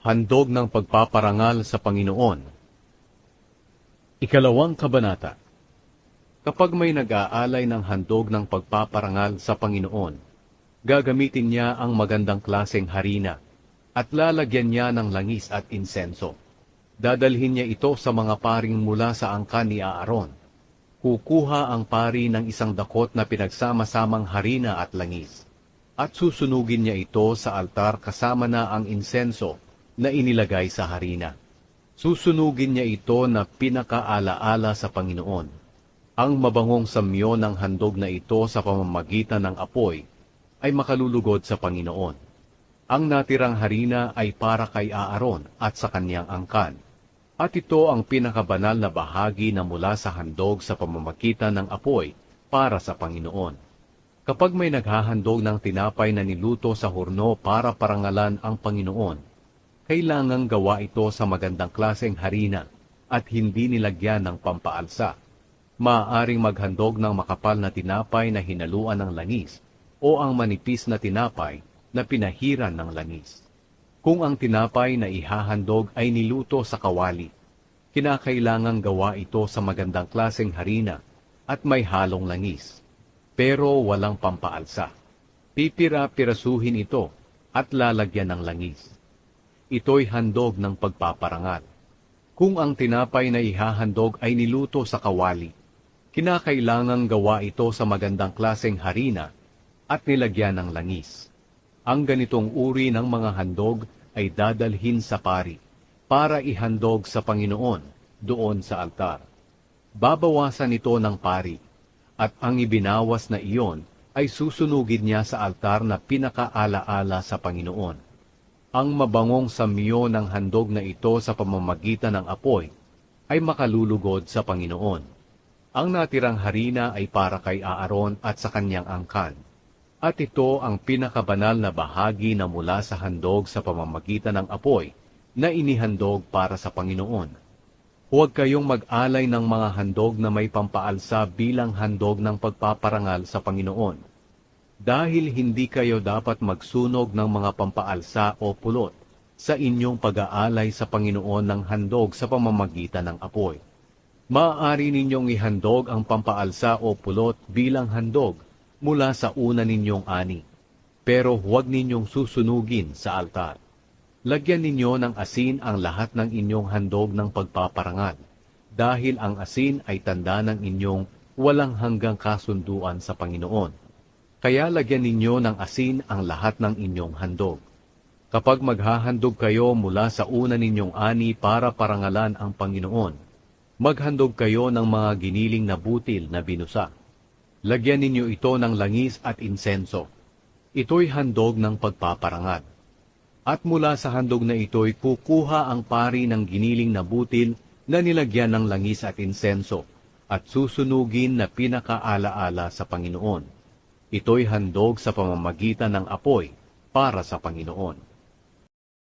Handog ng pagpaparangal sa Panginoon. Ikalawang kabanata. Kapag may nag-aalay ng handog ng pagpaparangal sa Panginoon, gagamitin niya ang magandang klaseng harina at lalagyan niya ng langis at insenso. Dadalhin niya ito sa mga paring mula sa angkan ni Aaron. Kukuha ang pari ng isang dakot na pinagsama-samang harina at langis, at susunugin niya ito sa altar kasama na ang insenso na inilagay sa harina. Susunugin niya ito na pinakaalaala sa Panginoon. Ang mabangong samyo ng handog na ito sa pamamagitan ng apoy ay makalulugod sa Panginoon. Ang natirang harina ay para kay Aaron at sa kanyang angkan, at ito ang pinakabanal na bahagi na mula sa handog sa pamamagitan ng apoy para sa Panginoon. Kapag may naghahandog ng tinapay na niluto sa horno para parangalan ang Panginoon, kailangang gawa ito sa magandang klaseng harina at hindi nilagyan ng pampaalsa. Maaaring maghandog ng makapal na tinapay na hinaluan ng langis o ang manipis na tinapay na pinahiran ng langis. Kung ang tinapay na ihahandog ay niluto sa kawali, kinakailangang gawa ito sa magandang klaseng harina at may halong langis, pero walang pampaalsa. Pipira-pirasuhin ito at lalagyan ng langis. Ito'y handog ng pagpaparangal. Kung ang tinapay na ihahandog ay niluto sa kawali, kinakailangang gawa ito sa magandang klaseng harina at nilagyan ng langis. Ang ganitong uri ng mga handog ay dadalhin sa pari para ihandog sa Panginoon doon sa altar. Babawasan ito ng pari, at ang ibinawas na iyon ay susunugin niya sa altar na pinakaalaala sa Panginoon. Ang mabangong samyo ng handog na ito sa pamamagitan ng apoy ay makalulugod sa Panginoon. Ang natirang harina ay para kay Aaron at sa kanyang angkan, at ito ang pinakabanal na bahagi na mula sa handog sa pamamagitan ng apoy na inihandog para sa Panginoon. Huwag kayong mag-alay ng mga handog na may pampaalsa bilang handog ng pagpaparangal sa Panginoon, dahil hindi kayo dapat magsunog ng mga pampaalsa o pulot sa inyong pag-aalay sa Panginoon ng handog sa pamamagitan ng apoy. Maaari ninyong ihandog ang pampaalsa o pulot bilang handog mula sa una ninyong ani, pero huwag ninyong susunugin sa altar. Lagyan ninyo ng asin ang lahat ng inyong handog ng pagpaparangal, dahil ang asin ay tanda ng inyong walang hanggang kasunduan sa Panginoon. Kaya lagyan ninyo ng asin ang lahat ng inyong handog. Kapag maghahandog kayo mula sa una ninyong ani para parangalan ang Panginoon, maghandog kayo ng mga giniling na butil na binusa. Lagyan ninyo ito ng langis at insenso. Ito'y handog ng pagpaparangal. At mula sa handog na ito'y kukuha ang pari ng giniling na butil na nilagyan ng langis at insenso, at susunugin na pinakaalaala sa Panginoon. Ito'y handog sa pamamagitan ng apoy para sa Panginoon.